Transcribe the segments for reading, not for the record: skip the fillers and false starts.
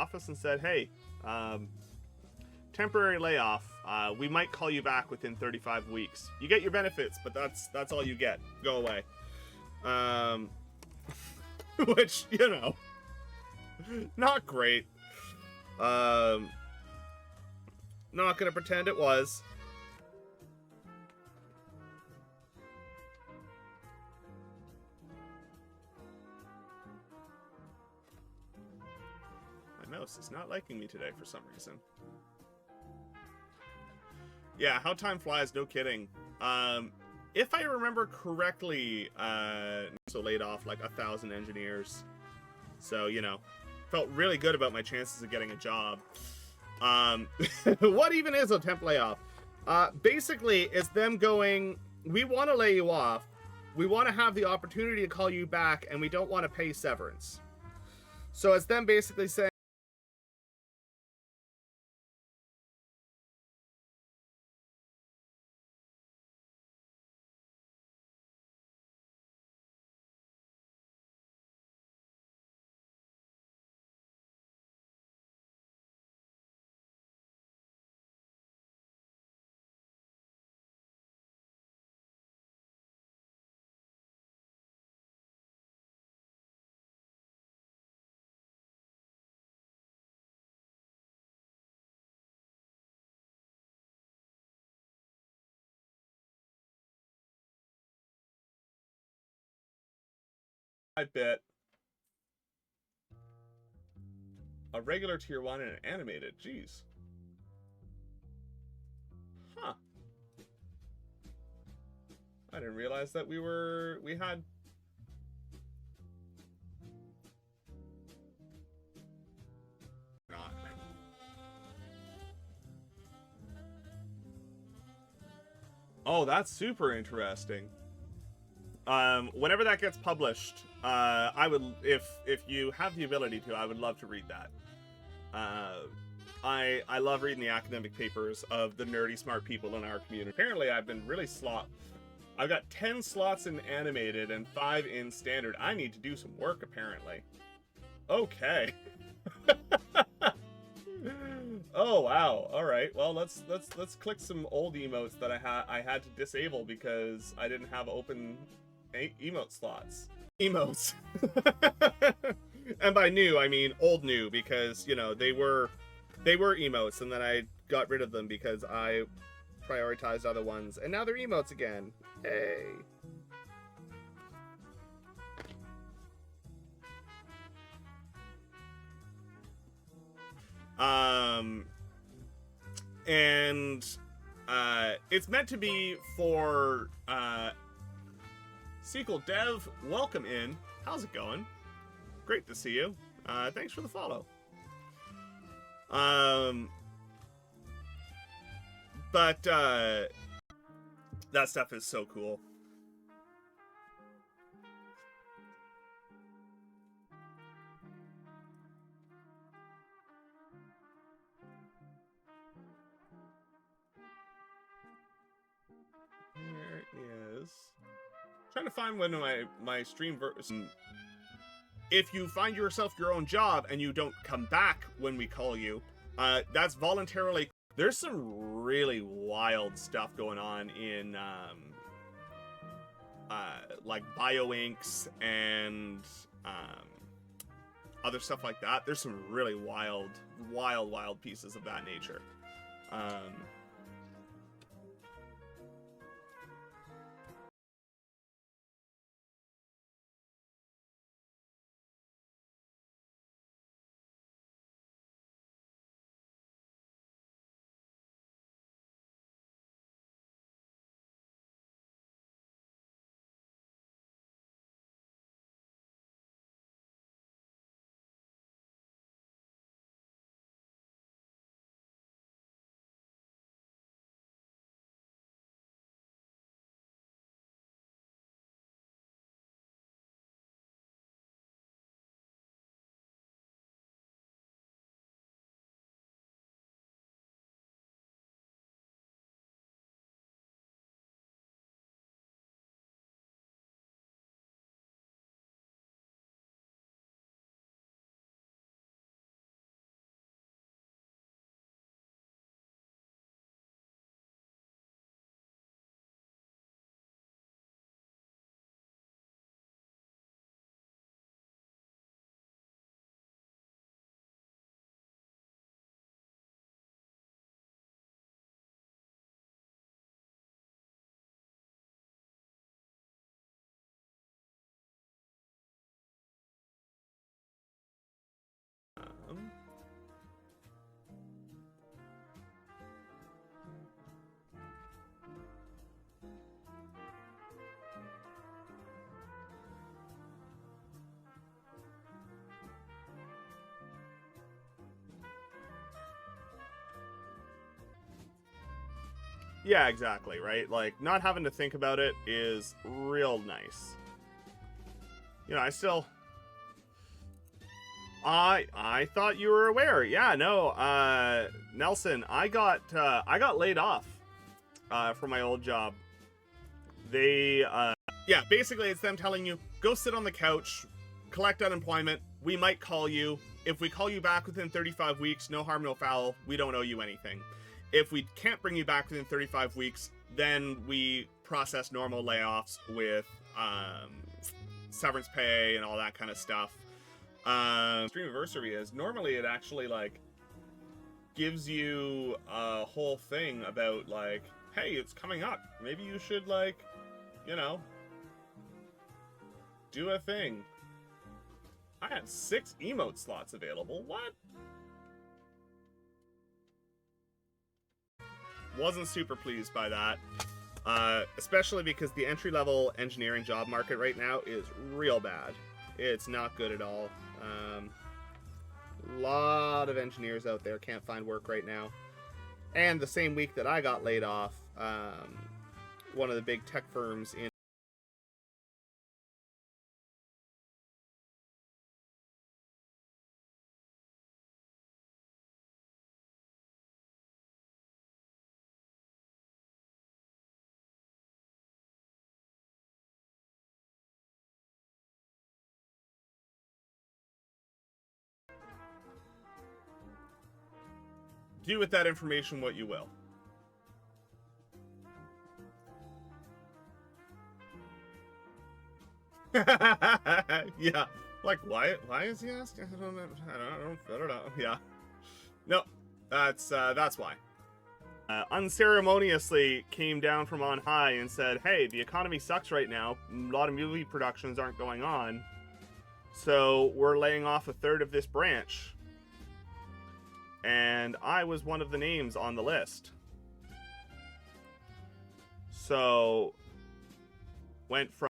office and said, hey, temporary layoff. We might call you back within 35 weeks. You get your benefits, but that's all you get. Go away. Which, you know, not great. Not gonna pretend it was. My mouse is not liking me today for some reason. Yeah, how time flies, no kidding. If I remember correctly, so laid off like 1,000 engineers. So, you know, felt really good about my chances of getting a job. What even is a temp layoff? Basically, it's them going, we want to lay you off. We want to have the opportunity to call you back, and we don't want to pay severance. So it's them basically saying, I bet a regular tier 1 and an animated. Jeez. Huh. I didn't realize that we had... Not. Oh, that's super interesting. Whenever that gets published, I would, if you have the ability to, I would love to read that. I love reading the academic papers of the nerdy smart people in our community. Apparently, I've been really I've got 10 slots in animated and 5 in standard. I need to do some work, apparently. Okay. Oh wow! All right. Well, let's click some old emotes that I had to disable because I didn't have open emote slots. Emotes. And by new, I mean old new, because you know they were emotes, and then I got rid of them because I prioritized other ones, and now they're emotes again. Hey. And it's meant to be for SQL Dev. Welcome in. How's it going? Great to see you. Thanks for the follow. But that stuff is so cool. There is. Trying to find one of my stream version. If you find yourself your own job and you don't come back when we call you, that's voluntarily. There's some really wild stuff going on in like bioinks and other stuff like that. There's some really wild pieces of that nature. Yeah, exactly, right? Like, not having to think about it is real nice. You know, I thought you were aware. Yeah, no, Nelson, I got laid off from my old job. They yeah, basically it's them telling you, go sit on the couch, collect unemployment, we might call you. If we call you back within 35 weeks, no harm, no foul, we don't owe you anything. If we can't bring you back within 35 weeks, then we process normal layoffs with severance pay and all that kind of stuff. Streamiversary is normally it actually like gives you a whole thing about like, hey, it's coming up. Maybe you should like, you know, do a thing. I had 6 emote slots available. What? Wasn't super pleased by that. Especially because the entry-level engineering job market right now is real bad. It's not good at all. A lot of engineers out there can't find work right now. And the same week that I got laid off, one of the big tech firms in do with that information what you will. Yeah, like why is he asking? I don't know. Yeah, no, that's why. Unceremoniously came down from on high and said, hey, the economy sucks right now, a lot of movie productions aren't going on, so we're laying off a third of this branch. And I was one of the names on the list. So went from,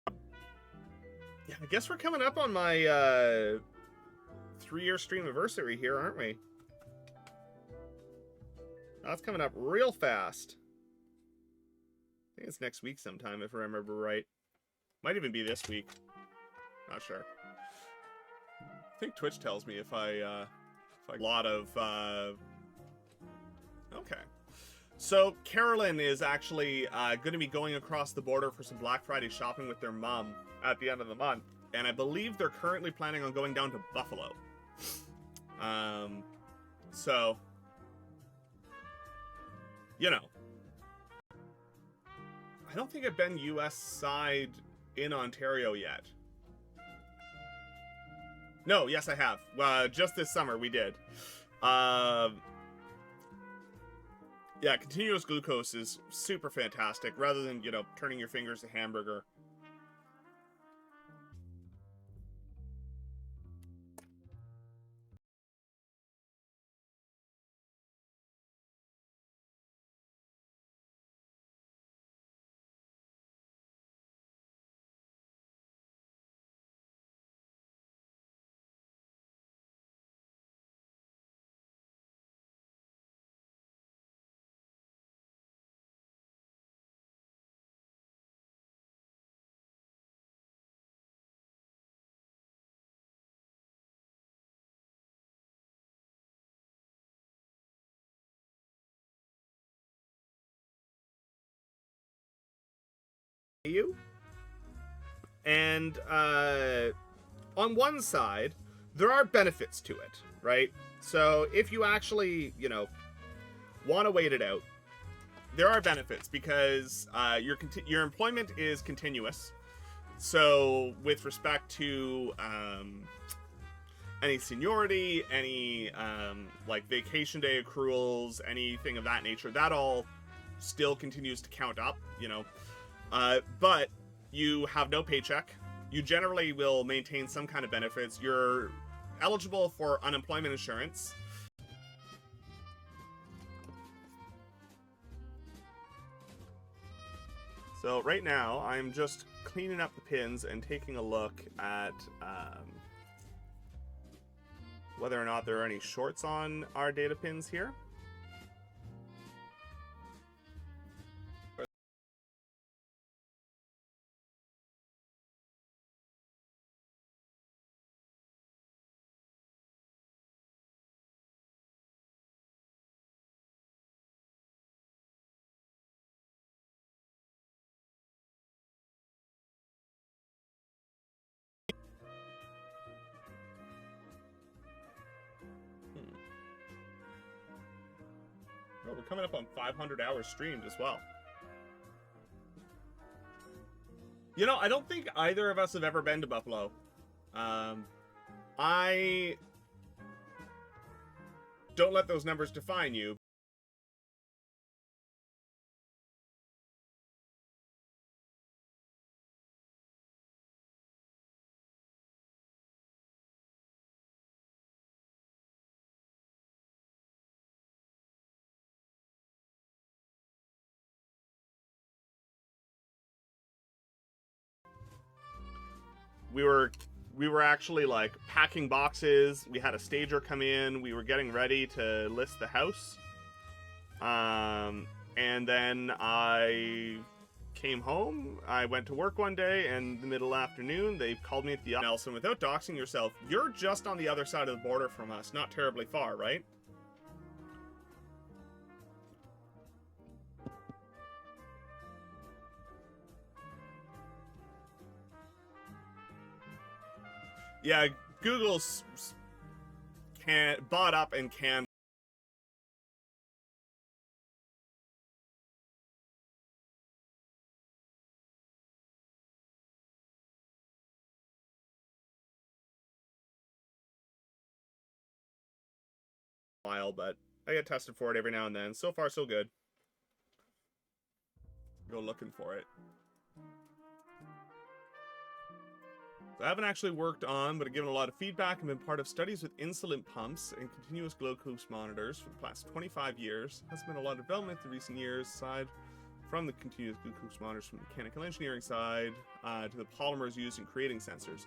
yeah, I guess we're coming up on my 3-year stream anniversary here, aren't we? That's coming up real fast. I think it's next week sometime, if I remember right. Might even be this week. Not sure. I think Twitch tells me if I a lot of okay. So Carolyn is actually going to be going across the border for some Black Friday shopping with their mom at the end of the month, and I believe they're currently planning on going down to Buffalo. So, you know, I don't think I've been U.S. side in Ontario yet. No, yes, I have. Just this summer, we did. Yeah, continuous glucose is super fantastic, rather than, you know, turning your fingers to hamburger. You? And on one side, there are benefits to it, right? So if you actually, you know, want to wait it out, there are benefits because your employment is continuous. So with respect to any seniority, any like vacation day accruals, anything of that nature, that all still continues to count up, you know. But you have no paycheck. You generally will maintain some kind of benefits. You're eligible for unemployment insurance. So right now, I'm just cleaning up the pins and taking a look at whether or not there are any shorts on our data pins here. Oh, we're coming up on 500 hours streamed as well. You know, I don't think either of us have ever been to Buffalo. I don't let those numbers define you. We were actually like packing boxes. We had a stager come in. We were getting ready to list the house. And then I came home. I went to work one day, and the middle afternoon, they called me at the Nelson. Without doxing yourself, you're just on the other side of the border from us, not terribly far, right? Yeah, Google's bought up and canned a while, but I get tested for it every now and then. So far, so good. Go looking for it. I haven't actually worked on, but I've given a lot of feedback and been part of studies with insulin pumps and continuous glucose monitors for the past 25 years. Has been a lot of development in recent years, aside from the continuous glucose monitors from the mechanical engineering side to the polymers used in creating sensors.